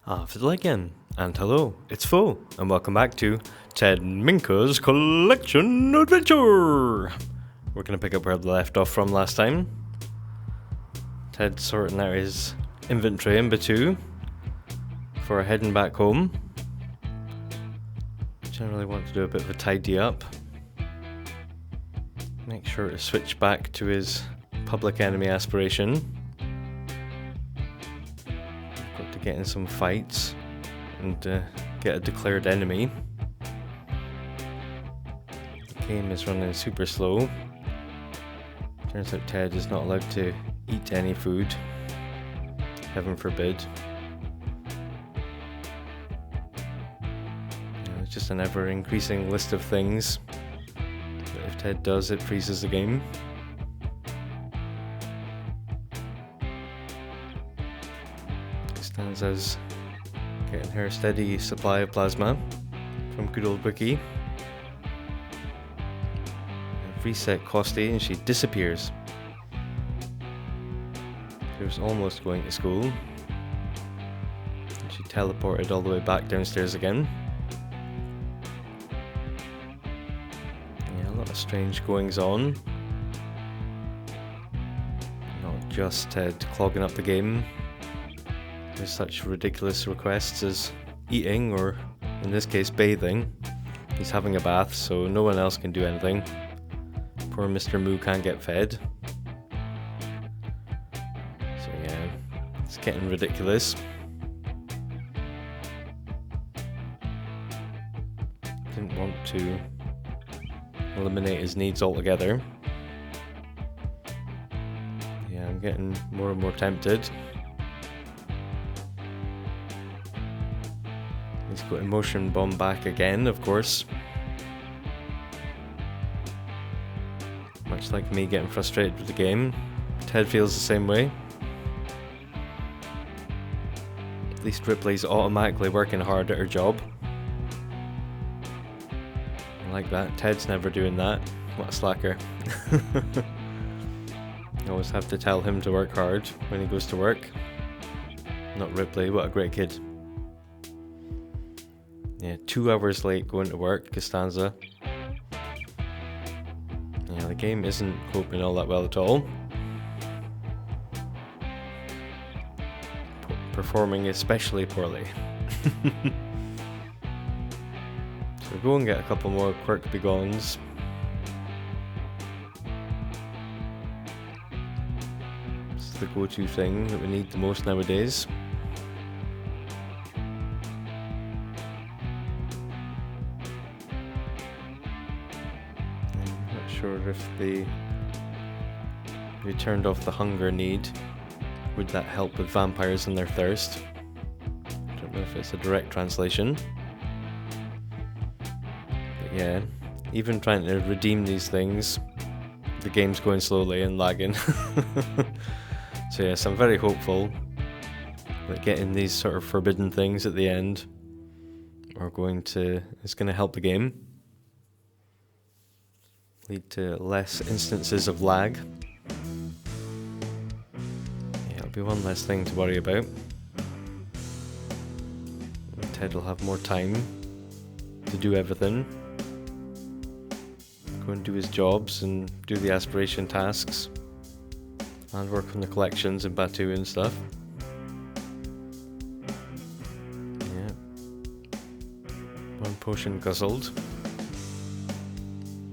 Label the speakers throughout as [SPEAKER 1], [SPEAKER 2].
[SPEAKER 1] Fiddle again, and hello, it's Fo, and welcome back to Ted Minka's Collection Adventure! We're going to pick up where we left off from last time. Ted's sorting out his inventory in Batuu before heading back home. Generally want to do a bit of a tidy up. Make sure to switch back to his public enemy aspiration. Got to get in some fights and get a declared enemy. The game is running super slow. Turns out Ted is not allowed to eat any food. Heaven forbid. It's just an ever increasing list of things. But if Ted does, it freezes the game. Costanza's getting her steady supply of plasma from good old Wiki. I've reset Costy and she disappears. She was almost going to school. And she teleported all the way back downstairs again. Yeah, a lot of strange goings on. Not just Ted clogging up the game. There's such ridiculous requests as eating, or in this case bathing. He's having a bath, so no one else can do anything. Poor Mr. Moo can't get fed. So yeah, it's getting ridiculous. Didn't want to eliminate his needs altogether. Yeah, I'm getting more and more tempted. He's got emotion bomb back again, of course. Much like me getting frustrated with the game, Ted feels the same way. At least Ripley's automatically working hard at her job. I like that. Ted's never doing that. What a slacker. I always have to tell him to work hard when he goes to work. Not Ripley, what a great kid. Yeah, 2 hours late going to work, Costanza. Yeah, the game isn't coping all that well at all. Performing especially poorly. So we'll go and get a couple more quirk-b-gones. This is the go-to thing that we need the most nowadays. Sure if they turned off the hunger need, would that help with vampires and their thirst? Don't know if it's a direct translation. But yeah, even trying to redeem these things, the game's going slowly and lagging. So yes, I'm very hopeful that getting these sort of forbidden things at the end is going to help the game. Lead to less instances of lag. Yeah, it'll be one less thing to worry about. And Ted will have more time to do everything. Go and do his jobs and do the aspiration tasks. And work on the collections in Batuu and stuff. Yeah. 1 potion guzzled.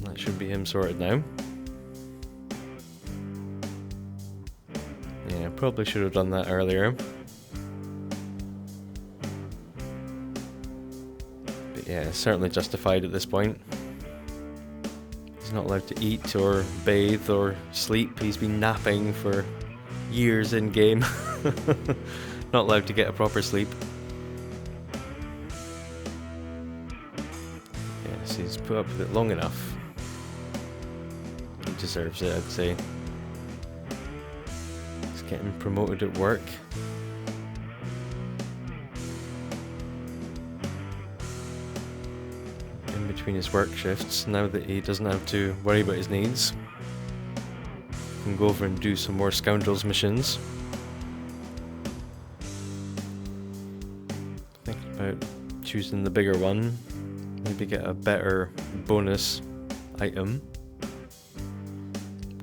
[SPEAKER 1] That should be him sorted now. Yeah, probably should have done that earlier. But yeah, it's certainly justified at this point. He's not allowed to eat or bathe or sleep. He's been napping for years in game. Not allowed to get a proper sleep. Yes, he's put up with it long enough. He deserves it, I'd say. He's getting promoted at work. In between his work shifts, now that he doesn't have to worry about his needs. He can go over and do some more scoundrels missions. Thinking about choosing the bigger one. Maybe get a better bonus item.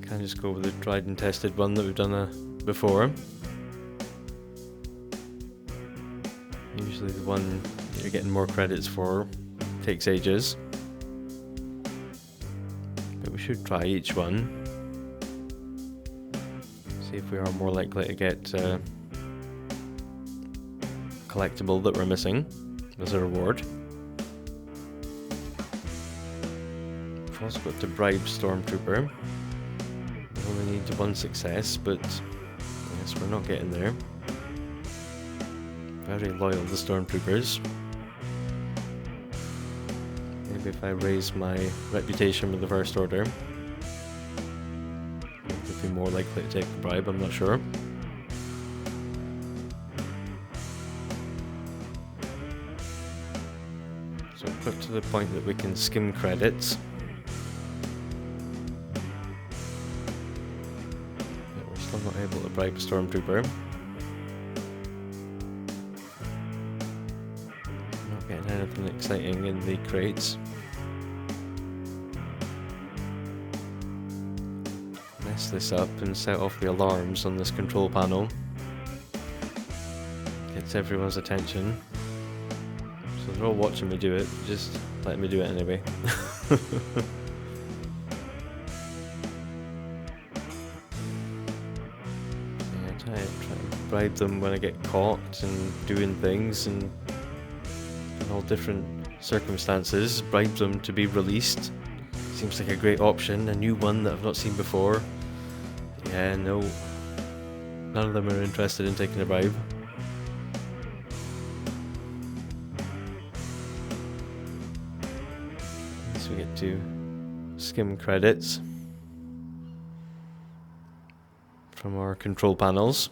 [SPEAKER 1] Can't just go with the tried and tested one that we've done before. Usually the one that you're getting more credits for takes ages. But we should try each one. See if we are more likely to get collectible that we're missing as a reward. We've also got to bribe Stormtrooper. We only need one success, but yes, we're not getting there. Very loyal to Stormtroopers. Maybe if I raise my reputation with the First Order, would be more likely to take the bribe, I'm not sure. So we've got to the point that we can skim credits. But we're still not able to bribe a Stormtrooper. Not getting anything exciting in the crates. Mess this up and set off the alarms on this control panel. Gets everyone's attention. So they're all watching me do it, just let me do it anyway. Yeah, try and bribe them when I get caught and doing things and in all different circumstances. Bribe them to be released. Seems like a great option, a new one that I've not seen before. Yeah, no. None of them are interested in taking a bribe. So we get to skim credits from our control panels.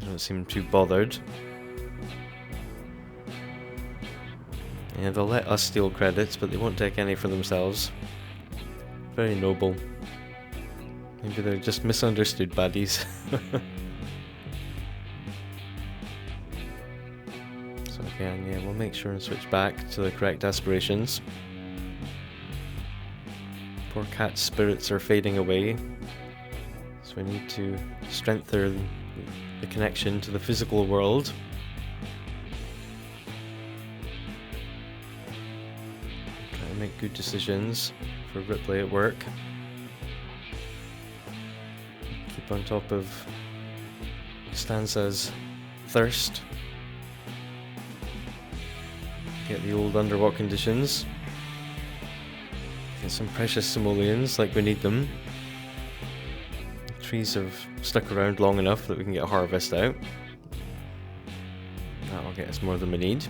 [SPEAKER 1] They don't seem too bothered. Yeah, they'll let us steal credits, but they won't take any for themselves. Very noble. Maybe they're just misunderstood baddies. So again, yeah, we'll make sure and switch back to the correct aspirations. Poor cat's spirits are fading away, so we need to strengthen the connection to the physical world. Try to make good decisions for Ripley at work. Keep on top of Costanza's thirst. Get the old underwater conditions. Get some precious simoleons like we need them. The trees have stuck around long enough that we can get a harvest out. That'll get us more than we need.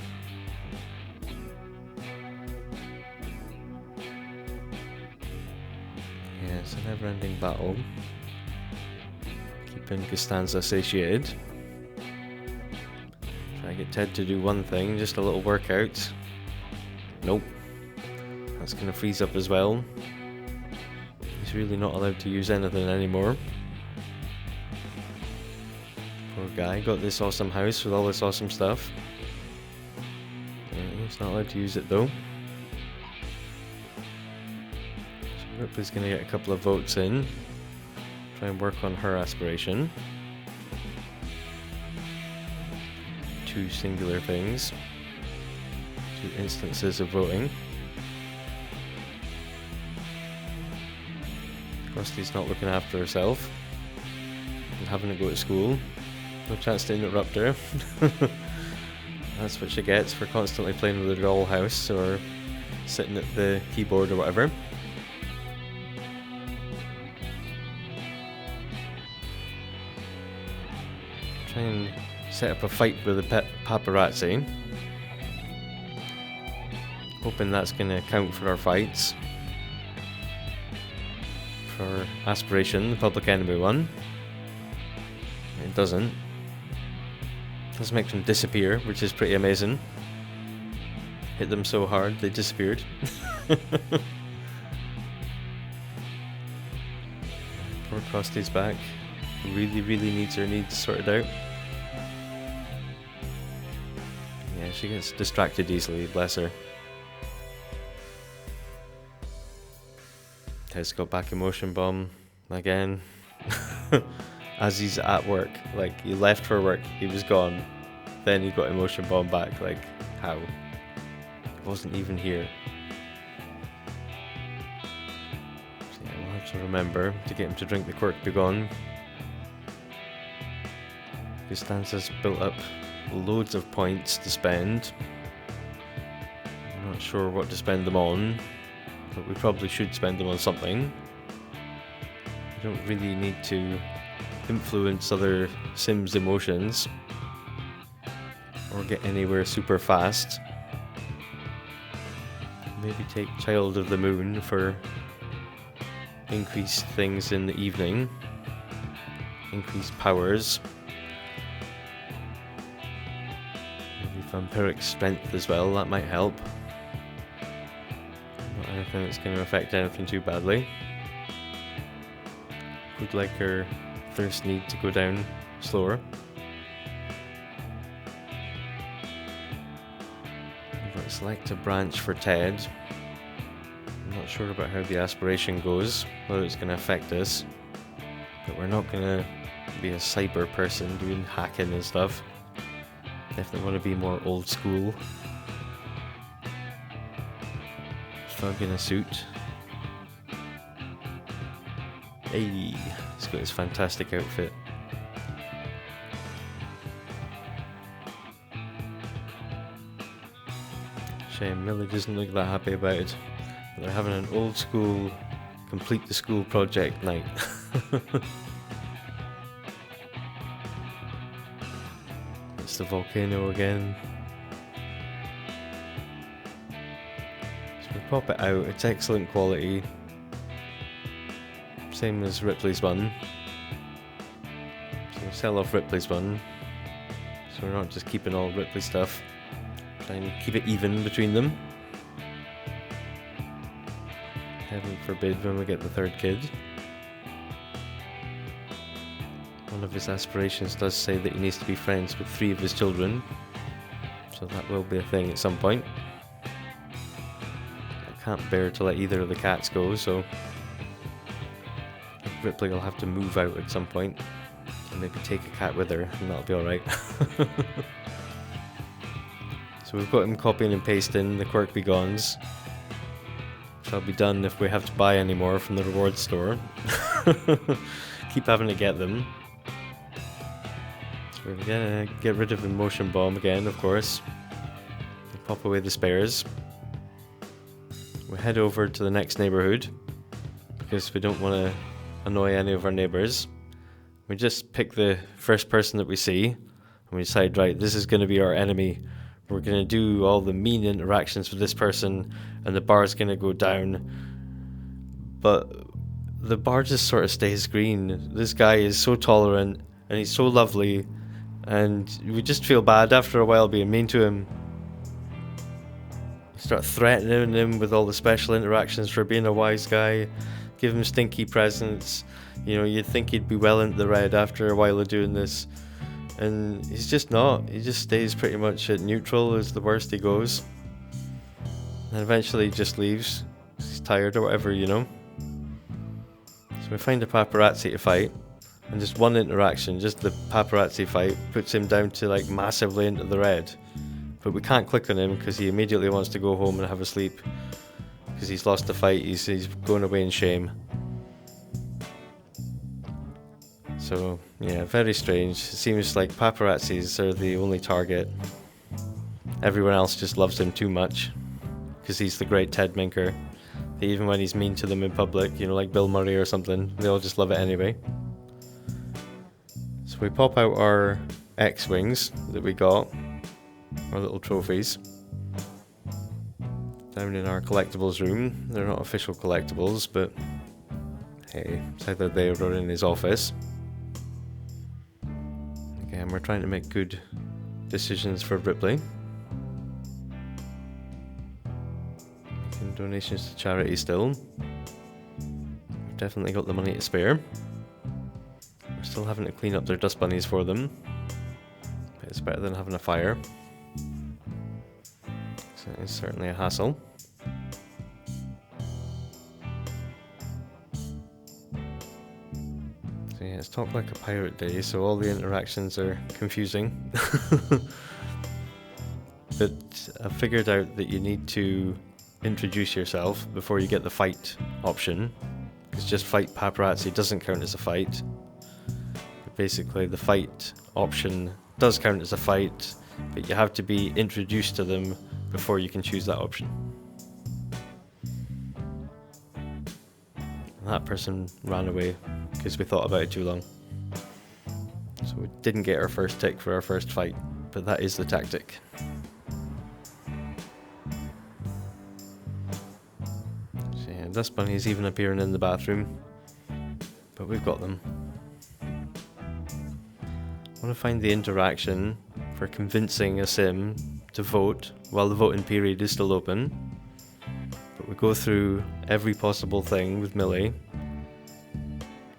[SPEAKER 1] Yeah, it's a never-ending battle. Keeping Costanza satiated. Try to get Ted to do one thing, just a little workout. Nope. That's going to freeze up as well. He's really not allowed to use anything anymore. Poor guy, got this awesome house with all this awesome stuff. Yeah, he's not allowed to use it though. So Ripley's going to get a couple of votes in. Try and work on her aspiration. Two singular things. Two instances of voting. Costy's not looking after herself and having to go to school. No chance to interrupt her. That's what she gets for constantly playing with the dollhouse or sitting at the keyboard or whatever. Try and set up a fight with the paparazzi. Hoping that's going to count for our fights. For aspiration, the public enemy one. It doesn't. It does make them disappear, which is pretty amazing. Hit them so hard they disappeared. Poor Costy's back. Really needs her needs sorted out. Yeah, she gets distracted easily, bless her. Ted's got back emotion bomb again. As he's at work. Like, he left for work, he was gone. Then he got emotion bomb back. Like, how? He wasn't even here. So yeah, we'll have to remember to get him to drink the quirk-b-gone. Costanza's built up loads of points to spend. I'm not sure what to spend them on, but we probably should spend them on something. We don't really need to influence other Sims' emotions or get anywhere super fast. Maybe take Child of the Moon for increased things in the evening, increased powers. Maybe vampiric strength as well, that might help. Not anything that's going to affect anything too badly. Would like her thirst need to go down slower. We've got select a branch for Ted. I'm not sure about how the aspiration goes, whether it's going to affect us, but we're not going to be a cyber person doing hacking and stuff. Definitely want to be more old school. Thug in a suit. Hey, he's got his fantastic outfit. Shame Millie doesn't look that happy about it. But they're having an old school, complete the school project night. It's the volcano again. So we pop it out, it's excellent quality. Same as Ripley's one. So we'll sell off Ripley's one. So we're not just keeping all Ripley stuff. Try and keep it even between them. Heaven forbid when we get the third kid. One of his aspirations does say that he needs to be friends with 3 of his children. So that will be a thing at some point. I can't bear to let either of the cats go, so Ripley will have to move out at some point and maybe take a cat with her, and that'll be alright. So we've got him copying and pasting the quirk-b-gones, which will be done if we have to buy any more from the rewards store. Keep having to get them. So we're gonna get rid of emotion bomb again, of course. Pop away the spares. We head over to the next neighbourhood because we don't want to annoy any of our neighbours. We just pick the first person that we see and we decide, right, this is going to be our enemy. We're going to do all the mean interactions with this person and the bar's going to go down. But the bar just sort of stays green. This guy is so tolerant and he's so lovely, and we just feel bad after a while being mean to him. Start threatening him with all the special interactions for being a wise guy. Give him stinky presents. You know, you'd think he'd be well into the red after a while of doing this. And he's just not. He just stays pretty much at neutral as the worst he goes. And eventually he just leaves. He's tired or whatever, you know. So we find a paparazzi to fight. And just one interaction, just the paparazzi fight, puts him down to like massively into the red. But we can't click on him because he immediately wants to go home and have a sleep. Because he's lost the fight, he's going away in shame. So, yeah, very strange. It seems like paparazzis are the only target. Everyone else just loves him too much. Because he's the great Ted Minker. Even when he's mean to them in public, you know, like Bill Murray or something, they all just love it anyway. So we pop out our X-Wings that we got. Our little trophies. Down in our collectibles room. They're not official collectibles, but hey, it's either there or in his office. Again, we're trying to make good decisions for Ripley. Making donations to charity still. We've definitely got the money to spare. We're still having to clean up their dust bunnies for them. But it's better than having a fire. So it's certainly a hassle. So yeah, it's Talk Like a Pirate Day, so all the interactions are confusing. But I figured out that you need to introduce yourself before you get the fight option. Because just fight paparazzi doesn't count as a fight. But basically the fight option does count as a fight, but you have to be introduced to them before you can choose that option. And that person ran away because we thought about it too long. So we didn't get our first tick for our first fight, but that is the tactic. So yeah, dust bunnies even appearing in the bathroom, but we've got them. I want to find the interaction for convincing a sim to vote while the voting period is still open. But we go through every possible thing with Millie.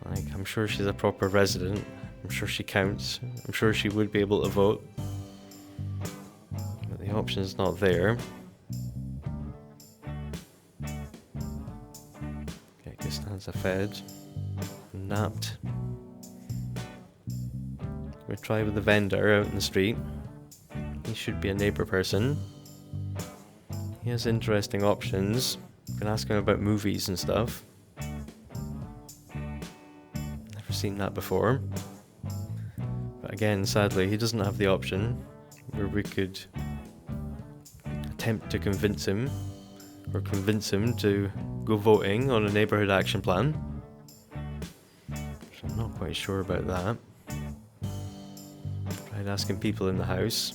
[SPEAKER 1] Like, I'm sure she's a proper resident. I'm sure she counts. I'm sure she would be able to vote. But the option's not there. Okay, Costanza fed. Napped. We try with the vendor out in the street. He should be a neighbour person. He has interesting options. You can ask him about movies and stuff. Never seen that before. But again, sadly, he doesn't have the option where we could attempt to convince him or convince him to go voting on a neighbourhood action plan. So I'm not quite sure about that. Tried asking people in the house.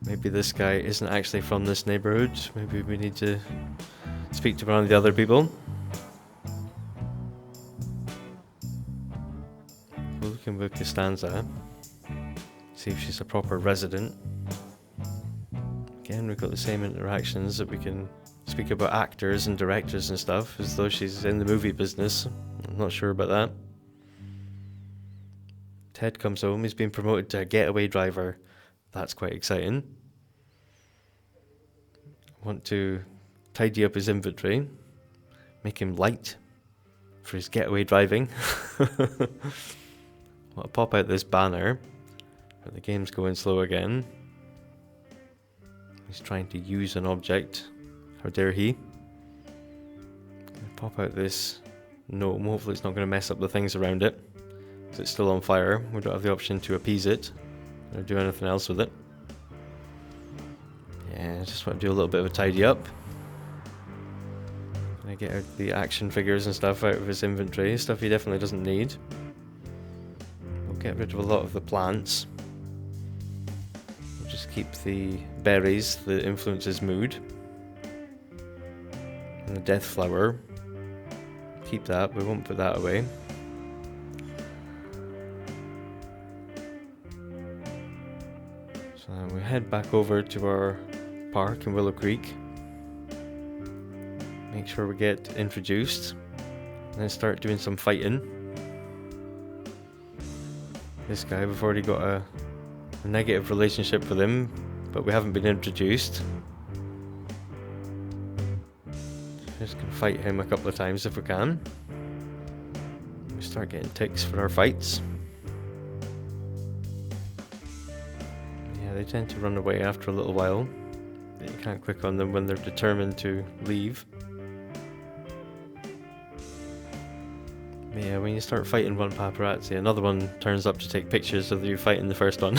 [SPEAKER 1] Maybe this guy isn't actually from this neighbourhood. Maybe we need to speak to one of the other people. We're looking with Costanza. See if she's a proper resident. Again, we've got the same interactions that we can speak about actors and directors and stuff as though she's in the movie business. I'm not sure about that. Ted comes home, he's been promoted to a getaway driver. That's quite exciting. I want to tidy up his inventory, make him light for his getaway driving. I want to pop out this banner, but the game's going slow again. He's trying to use an object. How dare he? Pop out this gnome. Hopefully it's not going to mess up the things around it. Because it's still on fire. We don't have the option to appease it or do anything else with it. Yeah, I just want to do a little bit of a tidy up. Can I get out the action figures and stuff out of his inventory? Stuff he definitely doesn't need. We'll get rid of a lot of the plants. We'll just keep the berries that influence his mood. And the death flower. Keep that, we won't put that away. So we head back over to our park in Willow Creek. Make sure we get introduced. And then start doing some fighting. This guy, we've already got a negative relationship with him, but we haven't been introduced. Just gonna fight him a couple of times if we can. We start getting ticks for our fights. Yeah, they tend to run away after a little while. But you can't click on them when they're determined to leave. But yeah, when you start fighting one paparazzi, another one turns up to take pictures of you fighting the first one.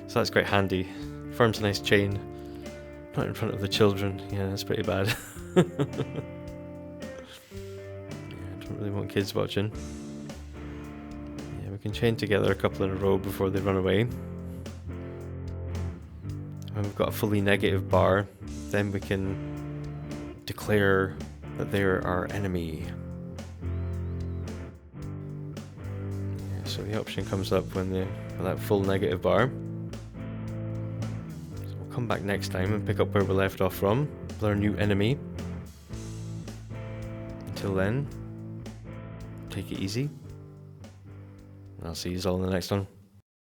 [SPEAKER 1] So that's quite handy. Forms a nice chain. Not in front of the children. Yeah, that's pretty bad. Yeah, I don't really want kids watching. Yeah, we can chain together a couple in a row before they run away. When we've got a fully negative bar, then we can declare that they're our enemy. Yeah, so the option comes up when they've got that full negative bar. So we'll come back next time and pick up where we left off from with our new enemy. Until then, take it easy. And I'll see you all in the next one.